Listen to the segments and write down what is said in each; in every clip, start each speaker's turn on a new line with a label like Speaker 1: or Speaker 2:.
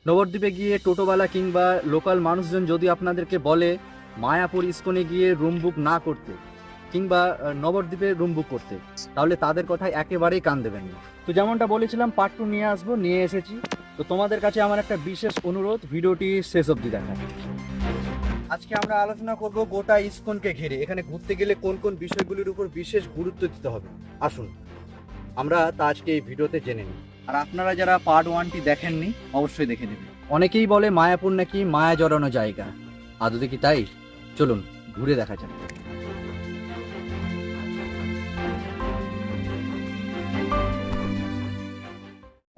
Speaker 1: নবদ্বীপে গিয়ে টোটোওয়ালা কিংবা লোকাল মানুষজন যদি আপনাদেরকে বলে মায়াপুর ইস্কনে গিয়ে রুম বুক না করতে কিংবা নবদ্বীপে রুম বুক করতে, তাহলে তাদের কথায় একেবারেই কান দেবেন না। তো যেমনটা বলেছিলাম পার্ট 2 নিয়ে আসবো, নিয়ে এসেছি। তো তোমাদের কাছে আমার একটা বিশেষ অনুরোধ, ভিডিওটি শেষ অবধি দেখা। আজকে আমরা আলোচনা করব গোটা ইস্কনকে ঘিরে এখানে ঘুরতে গেলে কোন কোন বিষয়গুলির উপর বিশেষ গুরুত্ব দিতে হবে। আসুন আমরা তা আজকে এই ভিডিওতে জেনে নিই। আর আপনারা যারা পার্ট 1টি দেখেননি অবশ্যই দেখে নেবেন। অনেকেই বলে মায়াপুর নাকি মায়া জড়ানো জায়গা, আদতে কি তাই? চলুন ঘুরে দেখা যাক।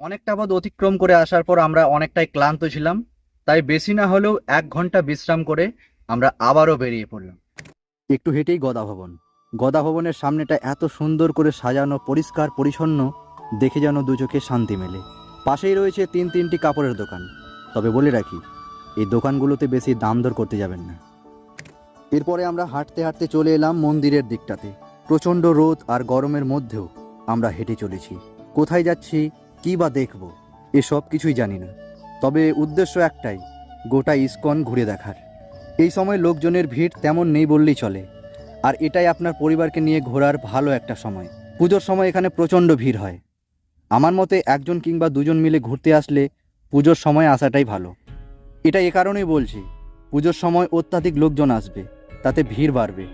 Speaker 1: অনেকটা পথ অতিক্রম করে আসার পর আমরা অনেকটাই ক্লান্ত ছিলাম, তাই বেশি না হলেও 1 ঘন্টা বিশ্রাম করে আমরা আবারও বেরিয়ে পড়লাম। একটু হেঁটেই গদা ভবন। গদা ভবনের সামনেটা এত সুন্দর করে সাজানো, পরিষ্কার পরিচ্ছন্ন, দেখে যেন দু চোখে শান্তি মেলে। পাশেই রয়েছে 3টি কাপড়ের দোকান। তবে বলে রাখি, এই দোকানগুলোতে বেশি দাম দর করতে যাবেন না। এরপরে আমরা হাঁটতে হাঁটতে চলে এলাম মন্দিরের দিকটাতে। প্রচণ্ড রোদ আর গরমের মধ্যেও আমরা হেঁটে চলেছি। কোথায় যাচ্ছি, কী বা দেখব, এসব কিছুই জানি না। তবে উদ্দেশ্য একটাই, গোটা ইস্কন ঘুরে দেখার। এই সময় লোকজনের ভিড় তেমন নেই বললেই চলে। আর এটাই আপনার পরিবারকে নিয়ে ঘোরার ভালো একটা সময়। পুজোর সময় এখানে প্রচণ্ড ভিড় হয়। আমার মতে 1জন কিংবা 2জন মিলে ঘুরতে আসলে পুজোর সময় আসাটাই ভালো। এটা এ কারণেই বলছি, পুজোর সময় অত্যাধিক লোকজন আসবে, তাতে ভিড় বাড়বে।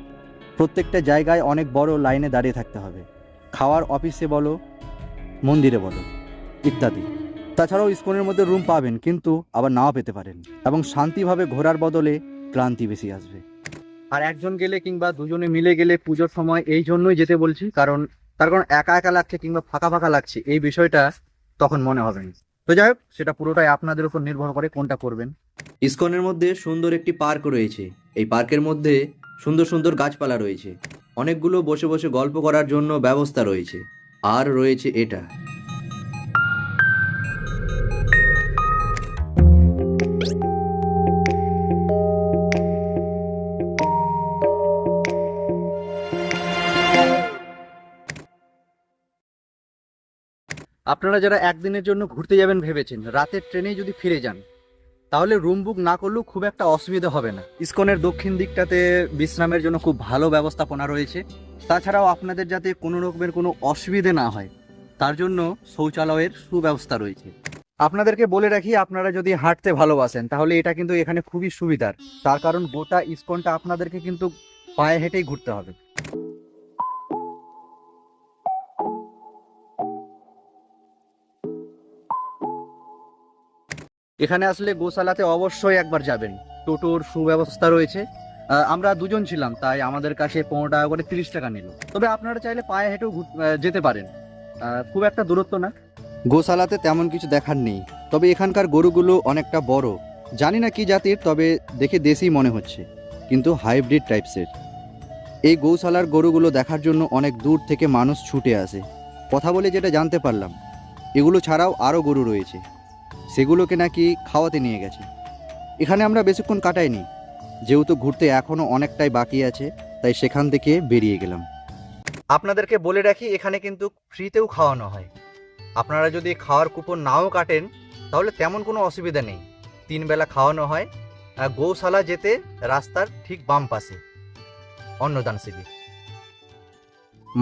Speaker 1: প্রত্যেকটা জায়গায় অনেক বড় লাইনে দাঁড়িয়ে থাকতে হবে, খাওয়ার অফিসে বলো, মন্দিরে বলো, ইত্যাদি। তাছাড়াও ইস্কনের মধ্যে রুম পাবেন, কিন্তু আবার নাও পেতে পারেন, এবং শান্তিভাবে ঘোরার বদলে ক্লান্তি বেশি আসবে। আর 1জন গেলে কিংবা 2জনে মিলে গেলে পুজোর সময় এই জন্যই যেতে বলছি, কারণ একা একা লাগছে কিংবা ফাঁকা ফাঁকা লাগছে, এই বিষয়টা তখন মনে হবে না। তো যাই হোক, সেটা পুরোটাই আপনাদের উপর নির্ভর করে কোনটা করবেন। ইস্কনের মধ্যে সুন্দর একটি পার্ক রয়েছে। এই পার্কের মধ্যে সুন্দর সুন্দর গাছপালা রয়েছে, অনেকগুলো বসে বসে গল্প করার জন্য ব্যবস্থা রয়েছে। আর রয়েছে এটা, আপনারা যারা একদিনের জন্য ঘুরতে যাবেন ভেবেছেন, রাতের ট্রেনে যদি ফিরে যান, তাহলে রুম বুক না করলেও খুব একটা অসুবিধা হবে না। ইস্কনের দক্ষিণ দিকটাতে বিশ্রামের জন্য খুব ভালো ব্যবস্থাপনা রয়েছে। তাছাড়াও আপনাদের যাতে কোনো রকমের কোনো অসুবিধে না হয়, তার জন্য শৌচালয়ের সুব্যবস্থা রয়েছে। আপনাদেরকে বলে রাখি, আপনারা যদি হাঁটতে ভালোবাসেন তাহলে এটা কিন্তু এখানে খুবই সুবিধার। তার কারণ গোটা ইস্কনটা আপনাদেরকে কিন্তু পায়ে হেঁটেই ঘুরতে হবে। এখানে আসলে গোশালাতে অবশ্যই একবার যাবেন। টোটোর সুব্যবস্থা রয়েছে। আমরা 2জন ছিলাম, তাই আমাদের কাছে 15 টাকা করে 30 টাকা নিল। তবে আপনারা চাইলে পায়ে হেঁটেও যেতে পারেন, খুব একটা দূরত্ব না। গোশালাতে তেমন কিছু দেখার নেই, তবে এখানকার গরুগুলো অনেকটা বড়। জানি না কি জাতির, তবে দেখে দেশি মনে হচ্ছে, কিন্তু হাইব্রিড টাইপসের। এই গৌশালার গরুগুলো দেখার জন্য অনেক দূর থেকে মানুষ ছুটে আসে। কথা বলে যেটা জানতে পারলাম, এগুলো ছাড়াও আরও গরু রয়েছে, সেগুলোকে নাকি খাওয়াতে নিয়ে গেছে। এখানে আমরা বেশিক্ষণ কাটাইনি, যেহেতু ঘুরতে এখনও অনেকটাই বাকি আছে, তাই সেখান থেকে বেরিয়ে গেলাম। আপনাদেরকে বলে রাখি, এখানে কিন্তু ফ্রিতেও খাওয়ানো হয়। আপনারা যদি খাওয়ার কুপন নাও কাটেন, তাহলে তেমন কোনো অসুবিধা নেই। 3 বেলা খাওয়ানো হয়। গৌশালা যেতে রাস্তার ঠিক বাম পাশে অন্নদান শিবির।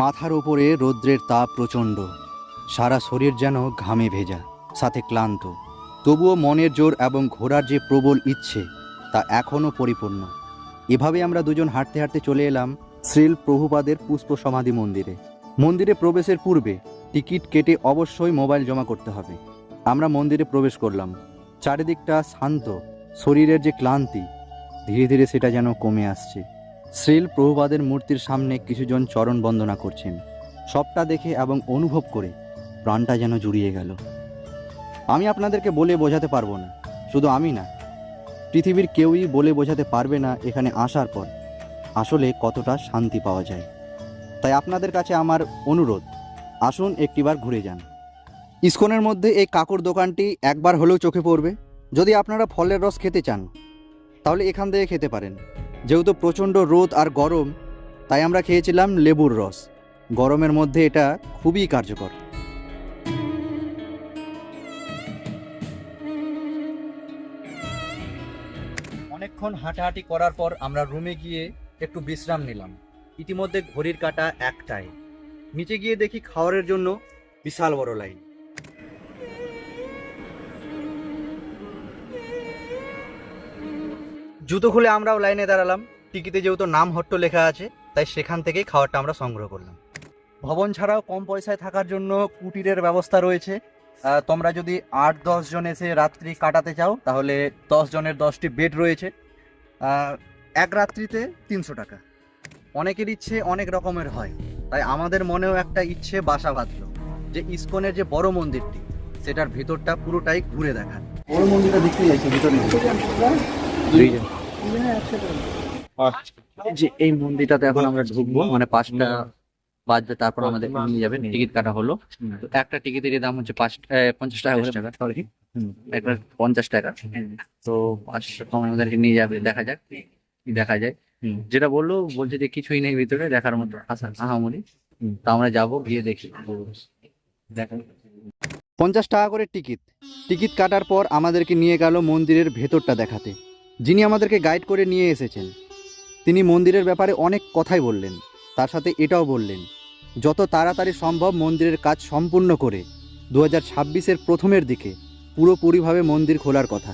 Speaker 1: মাথার উপরে রৌদ্রের তাপ প্রচণ্ড, সারা শরীর যেন ঘামে ভেজা, সাথে ক্লান্ত। তবুও মনের জোর এবং ঘোরার যে প্রবল ইচ্ছে, তা এখনও পরিপূর্ণ। এভাবে আমরা 2জন হাঁটতে হাঁটতে চলে এলাম শ্রীল প্রভুপাদের পুষ্প সমাধি মন্দিরে। মন্দিরে প্রবেশের পূর্বে টিকিট কেটে অবশ্যই মোবাইল জমা করতে হবে। আমরা মন্দিরে প্রবেশ করলাম। চারিদিকটা শান্ত, শরীরের যে ক্লান্তি ধীরে ধীরে সেটা যেন কমে আসছে। শ্রীল প্রভুপাদের মূর্তির সামনে কিছুজন চরণ বন্দনা করছেন। সবটা দেখে এবং অনুভব করে প্রাণটা যেন জুড়িয়ে গেল। আমি আপনাদেরকে বলে বোঝাতে পারবো না, শুধু আমি না, পৃথিবীর কেউই বলে বোঝাতে পারবে না এখানে আসার পর আসলে কতটা শান্তি পাওয়া যায়। তাই আপনাদের কাছে আমার অনুরোধ, আসুন একটিবার ঘুরে যান। ইস্কনের মধ্যে এই কাকুর দোকানটি একবার হলেও চোখে পড়বে। যদি আপনারা ফলের রস খেতে চান, তাহলে এখান থেকে খেতে পারেন। যেহেতু প্রচণ্ড রোদ আর গরম, তাই আমরা খেয়েছিলাম লেবুর রস। গরমের মধ্যে এটা খুবই কার্যকর। অনেকক্ষণ হাঁটাহাঁটি করার পর আমরা রুমে গিয়ে একটু বিশ্রাম নিলাম। ইতিমধ্যে ঘড়ির কাঁটা 1টায়। নিচে গিয়ে দেখি খাওয়ারের জন্য বিশাল বড় লাইন। জুতো খুলে আমরাও লাইনে দাঁড়ালাম। টিকিটে যেহেতু নাম হট্ট লেখা আছে, তাই সেখান থেকেই খাবারটা আমরা সংগ্রহ করলাম। ভবন ছাড়াও কম পয়সায় থাকার জন্য কুটিরের ব্যবস্থা রয়েছে। তোমরা যদি 8-10 জন এসে রাত্রি কাটাতে চাও তাহলে 10 জনের 10টি বেড রয়েছে। এক রাত্রিতে 300 টাকা। অনেকের ইচ্ছে অনেক রকমের হয়, তাই আমাদের মনেও একটা ইচ্ছে বাসা বাঁধলো যে ইসকনের যে বড় মন্দিরটি সেটার ভিতরটা পুরোটাই ঘুরে দেখার। বড় মন্দিরটা দেখতে যাচ্ছে ভিতরে যে এই মন্দিরটাতে এখন আমরা ঢুকবো, মানে 5টা বাজবে, তারপর আমাদের নিয়ে যাবে। টিকিট কাটা হলো, তো একটা টিকিটের দাম হচ্ছে 50 টাকা করে, সরি একটা 50 টাকা। তো 500 টাকা আমাদেরকে নিয়ে যাবে, দেখা যাক কি দেখা যায়। যেটা বলছে যে কিছুই নেই ভিতরে দেখার মতো আহামরি। তো আমরা যাবো, গিয়ে দেখি দেখা। 50 টাকা করে টিকিট কাটার পর আমাদেরকে নিয়ে গেল মন্দিরের ভেতরটা দেখাতে। যিনি আমাদেরকে গাইড করে নিয়ে এসেছেন তিনি মন্দিরের ব্যাপারে অনেক কথাই বললেন, তার সাথে এটাও বললেন যত তাড়াতাড়ি সম্ভব মন্দিরের কাজ সম্পূর্ণ করে 2026-এর প্রথমের দিকে পুরোপুরিভাবে মন্দির খোলার কথা।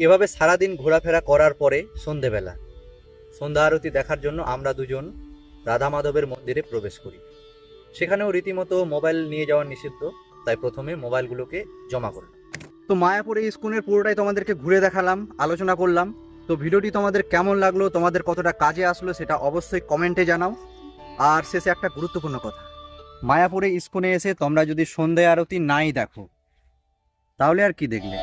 Speaker 1: এভাবে সারাদিন ঘোরাফেরা করার পরে সন্ধ্যা আরতি দেখার জন্য আমরা দুজন রাধা মাধবের মন্দিরে প্রবেশ করি। সেখানেও রীতিমতো মোবাইল নিয়ে যাওয়া নিষিদ্ধ, তাই প্রথমে মোবাইলগুলোকে জমা করলাম। তো মায়াপুরে ইস্কনের পুরোটাই তোমাদেরকে ঘুরে দেখালাম, আলোচনা করলাম। তো ভিডিওটি তোমাদের কেমন লাগলো, তোমাদের কতটা কাজে আসলো সেটা অবশ্যই কমেন্টে জানাও। আর শেষে একটা গুরুত্বপূর্ণ কথা, মায়াপুরে ইস্কনে এসে তোমরা যদি সন্ধ্যা আরতি নাই দেখো তাহলে আর কি দেখলে।